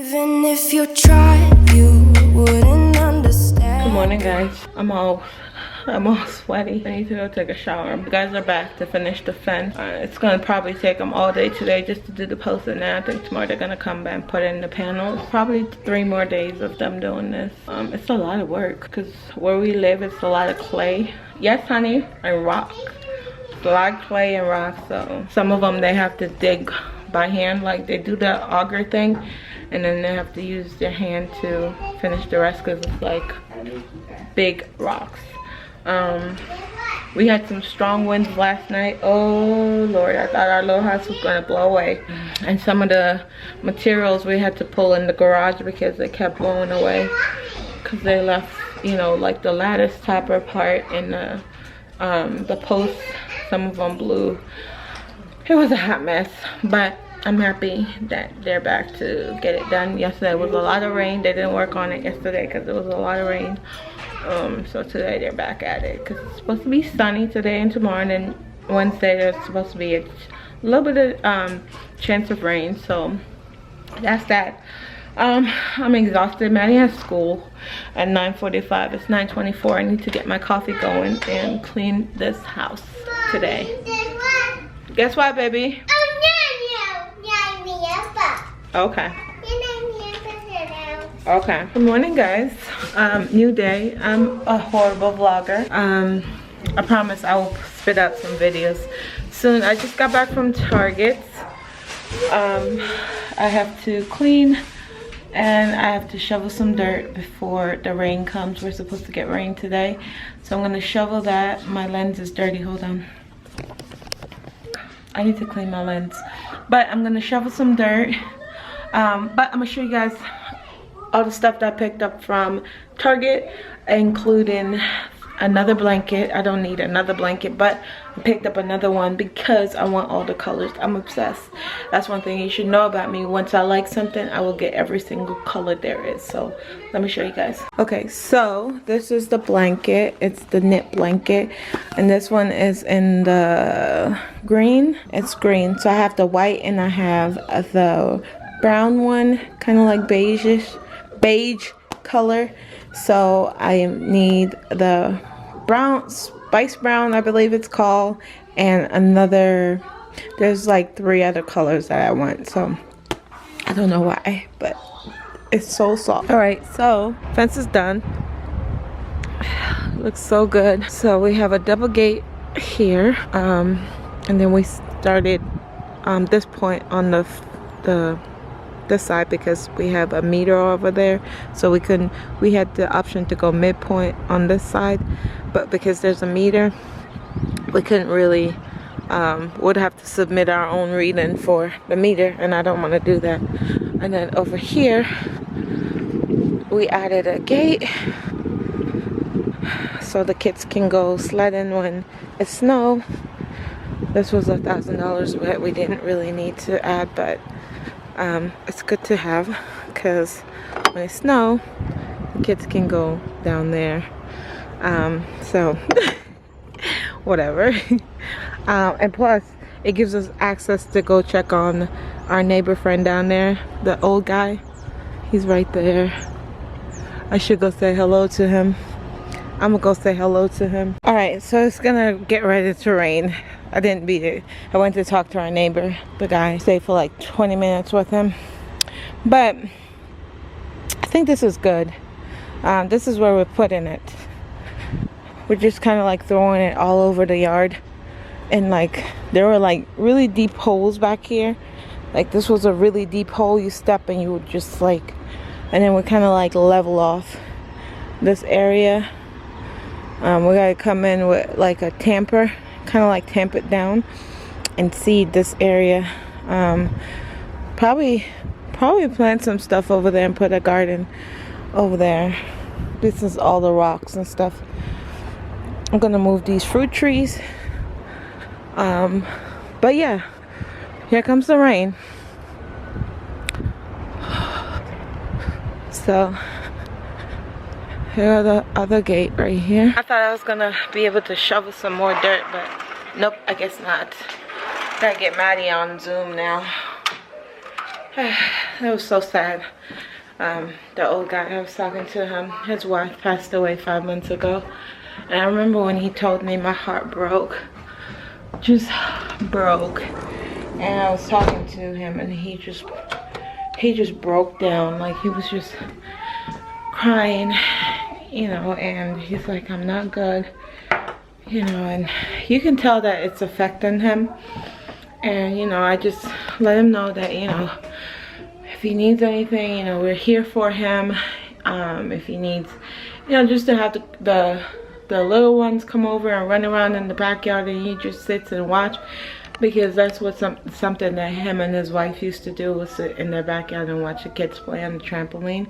Even if you tried, you wouldn't understand. Good morning, guys. I'm all sweaty. I need to go take a shower. You guys are back to finish the fence. It's gonna probably take them all day today just to do the post, and then I think tomorrow they're gonna come back and put in the panels. Probably 3 more days of them doing this. It's a lot of work because where we live, it's a lot of clay. Yes, honey, and rock. It's a lot of clay and rock. So some of them they have to dig by hand, like they do the auger thing, and then they have to use their hand to finish the rest because it's like big rocks. We had some strong winds last night. Oh Lord, I thought our little house was gonna blow away. And some of the materials we had to pull in the garage because they kept blowing away because they left, you know, like the lattice topper part and the posts, some of them blew. It was a hot mess, but I'm happy that they're back to get it done. Yesterday was a lot of rain. They didn't work on it yesterday because it was a lot of rain. So today they're back at it because it's supposed to be sunny today and tomorrow, and then Wednesday there's supposed to be a little bit of chance of rain. So that's that. I'm exhausted. Maddie has school at 9:45. It's 9:24. I need to get my coffee going and clean this house today. Guess what, baby? Okay. Okay. Good morning, guys. New day. I'm a horrible vlogger. I promise I will spit out some videos soon. I just got back from Target. I have to clean and I have to shovel some dirt before the rain comes. We're supposed to get rain today, so I'm gonna shovel that. My lens is dirty. Hold on. I need to clean my lens, but I'm gonna shovel some dirt. But I'm gonna show you guys all the stuff that I picked up from Target, including another blanket. I don't need another blanket, but I picked up another one because I want all the colors. I'm obsessed. That's one thing you should know about me. Once I like something, I will get every single color there is. So let me show you guys. Okay, so this is the blanket. It's the knit blanket, and this one is in the green. It's green, so I have the white and I have the brown one, kind of like beige color. So I need the brown, spice brown, I believe it's called, and another, there's like 3 other colors that I want, so I don't know why, but it's so soft. All right, so fence is done. Looks so good. So we have a double gate here, and then we started this point on this side because we have a meter over there, so we had the option to go midpoint on this side, but because there's a meter, we couldn't really, would have to submit our own reading for the meter, and I don't want to do that. And then over here we added a gate so the kids can go sledding when it's snow. This was $1,000, but we didn't really need to add, but it's good to have because when it snows, the kids can go down there. So whatever. And plus it gives us access to go check on our neighbor friend down there, the old guy. He's right there. I should go say hello to him. I'm gonna go say hello to him. All right, so it's gonna get ready to rain. I didn't beat it. I went to talk to our neighbor, the guy. Stayed for like 20 minutes with him. But I think this is good. This is where we're putting it. We're just kind of like throwing it all over the yard. And like, there were like really deep holes back here. Like this was a really deep hole. You step and you would just like, and then we kind of like level off this area. We gotta come in with like a tamper, kind of like tamp it down and seed this area. Probably plant some stuff over there and put a garden over there. This is all the rocks and stuff. I'm gonna move these fruit trees. But yeah, here comes the rain. So here are the other gate right here. I thought I was gonna be able to shovel some more dirt, but nope, I guess not. Gotta get Maddie on Zoom now. That was so sad. The old guy, I was talking to him, his wife passed away 5 months ago. And I remember when he told me, my heart broke. Just broke. And I was talking to him and he just broke down. Like he was just crying, you know, and he's like, I'm not good, you know, and you can tell that it's affecting him. And, you know, I just let him know that, you know, if he needs anything, you know, we're here for him. If he needs, you know, just to have the little ones come over and run around in the backyard and he just sits and watch, because that's what something that him and his wife used to do, was sit in their backyard and watch the kids play on the trampoline.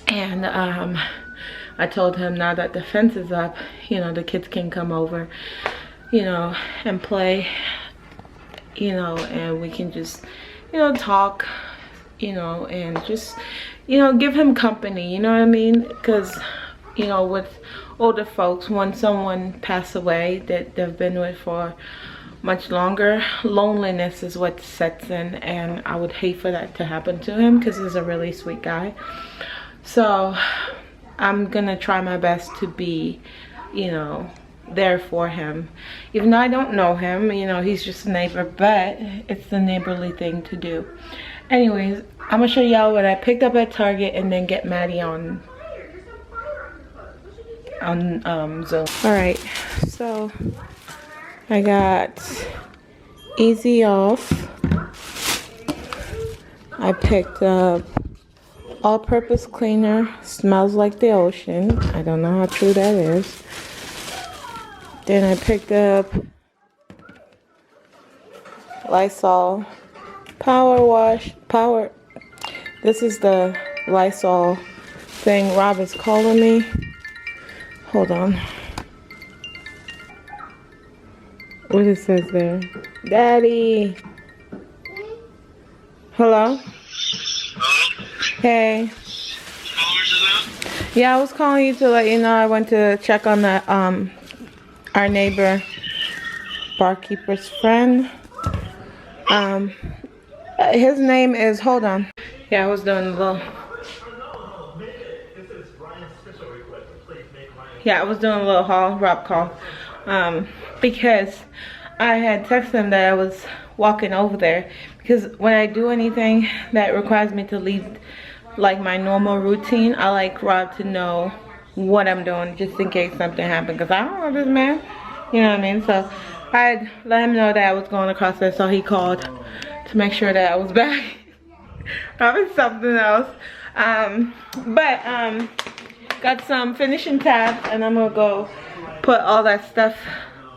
And I told him, now that the fence is up, you know, the kids can come over, you know, and play, you know, and we can just, you know, talk, you know, and just, you know, give him company, you know what I mean? Because, you know, with older folks, when someone passes away that they've been with for much longer, loneliness is what sets in, and I would hate for that to happen to him because he's a really sweet guy. So I'm gonna try my best to be, you know, there for him, even though I don't know him, you know, he's just a neighbor, but it's the neighborly thing to do. Anyways, I'm gonna show y'all what I picked up at Target and then get Maddie on Zoom. All right, so I got Easy Off. I picked up all-purpose cleaner, smells like the ocean. I don't know how true that is. Then I picked up Lysol power wash. This is the Lysol thing. Rob is calling me. Hold on. What it says there? Daddy. Hello? Hello? Hey. Yeah, I was calling you to let you know I went to check on the our neighbor barkeeper's friend. His name is, hold on. Yeah, I was doing a little. Yeah, I was doing a little Rob call. Because I had texted him that I was walking over there, because when I do anything that requires me to leave like my normal routine, I like Rob to know what I'm doing, just in case something happened, because I don't know this man, you know what I mean? So I let him know that I was going across there, so he called to make sure that I was back. Probably something else. Got some finishing tabs, and I'm gonna go put all that stuff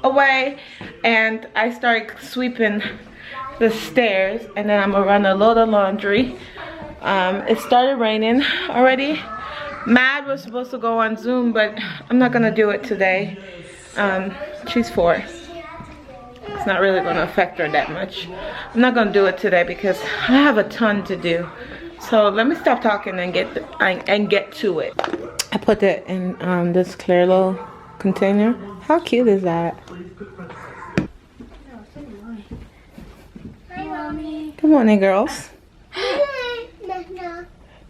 away, and I started sweeping the stairs, and then I'm gonna run a load of laundry. It started raining already. Mad was supposed to go on Zoom, but I'm not gonna do it today. She's 4. It's not really gonna affect her that much. I'm not gonna do it today because I have a ton to do. So let me stop talking and get to it. I put it in this clear little container. How cute is that? Hi, Mommy. Good morning, girls. Hi,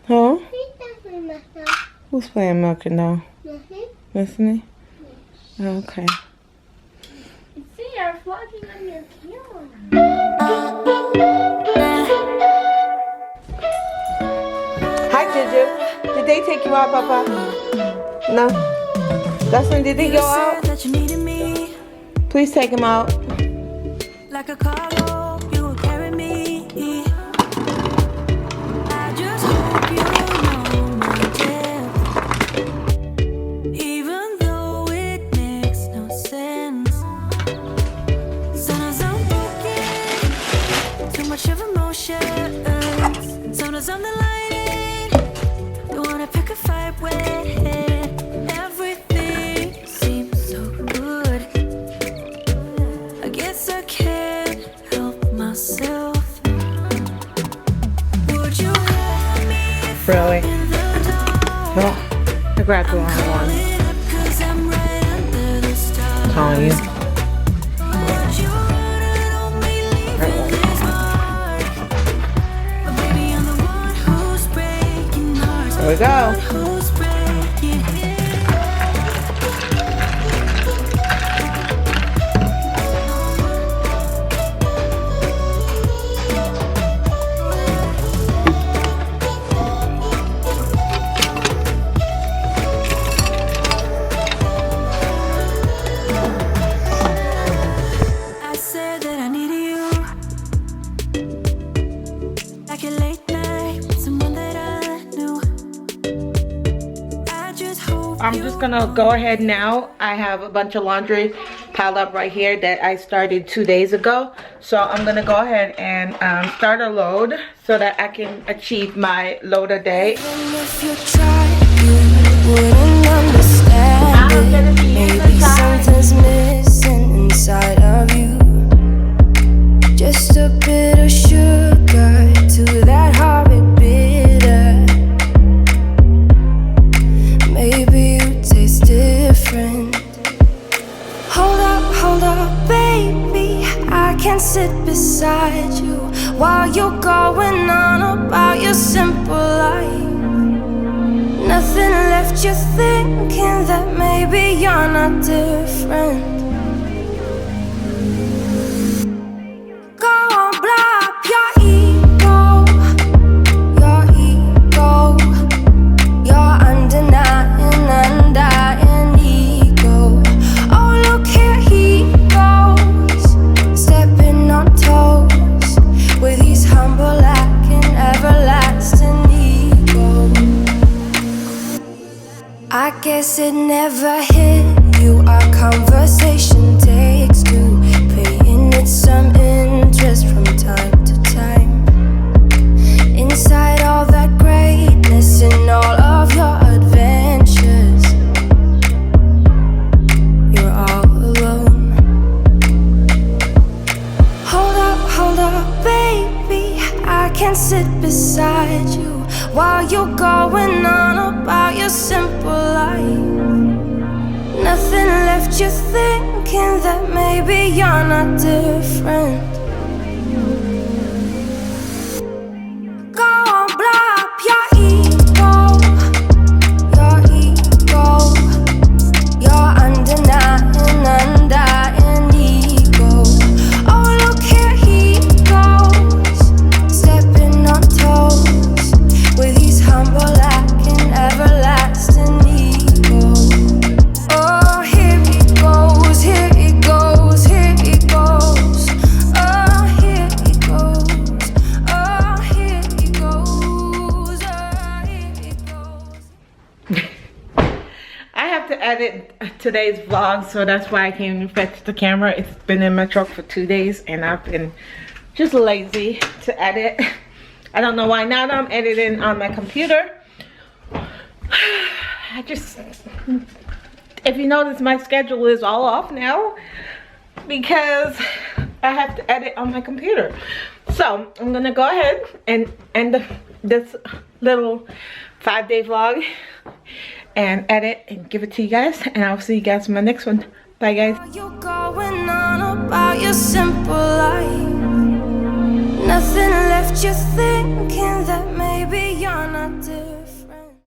Huh? Mama. Who's playing milking now? Nothing. Listening? Okay. See, you're vlogging on your camera. Hi, Juju. Did they take you out, Papa? No? Dustin, did they go out? Please take him out. Like a cargo, you will carry me. I just hope you know my depth, even though it makes no sense. Sometimes I'm broken, too much of emotion. Sometimes I'm the lighting, don't wanna pick a fight with. Everything seems so good. I guess I can't help myself. Would you call me if Really? I'm in the dark? No. I grabbed the wrong one. Calling up 'cause I'm right under the stars. Calling you. Would you run on me, leaving this mark? But baby, Here we go. Who's breaking? I said that I needed you, like a late night, someone that I knew. I just hope I'm just gonna go ahead now. I have a bunch of laundry piled up right here that I started 2 days ago. So I'm gonna go ahead and start a load so that I can achieve my load a day. even if you tried, you wouldn't understand it. Maybe something's missing inside of you. Just a bit of sugar to that horrid bitter. Maybe you taste different. Hold up, baby. I can sit beside you while you're going on about your simple life. Nothing left you thinking that maybe you're not different. Go on, blow up your ego, your undenying, undying ego. Oh, look here he goes, stepping on toes with his humble lacking everlasting ego. I guess it never hit you. Our conversation takes two, paying it some interest from time to time. Inside all that greatness and all of your adventures, you're all alone. Hold up, baby. I can sit beside you while you're going on about your simple life. Nothing left you thinking that maybe you're not different. Go on, blow up your ego, your undenying, undying ego. Oh, look here he goes, stepping on toes with his humble lacking everlasting ego. Oh, here he goes, here he goes, here he goes. Oh, here he goes, oh, here he goes, oh, here he goes. I have to edit today's vlog, so that's why I came and fetched the camera. It's been in my truck for 2 days and I've been just lazy to edit. I don't know why. Now that I'm editing on my computer, if you notice, my schedule is all off now because I have to edit on my computer. So I'm gonna go ahead and end this little 5-day vlog and edit and give it to you guys, and I'll see you guys in my next one. Bye guys. You're going on about your simple life. Nothing left you thinking that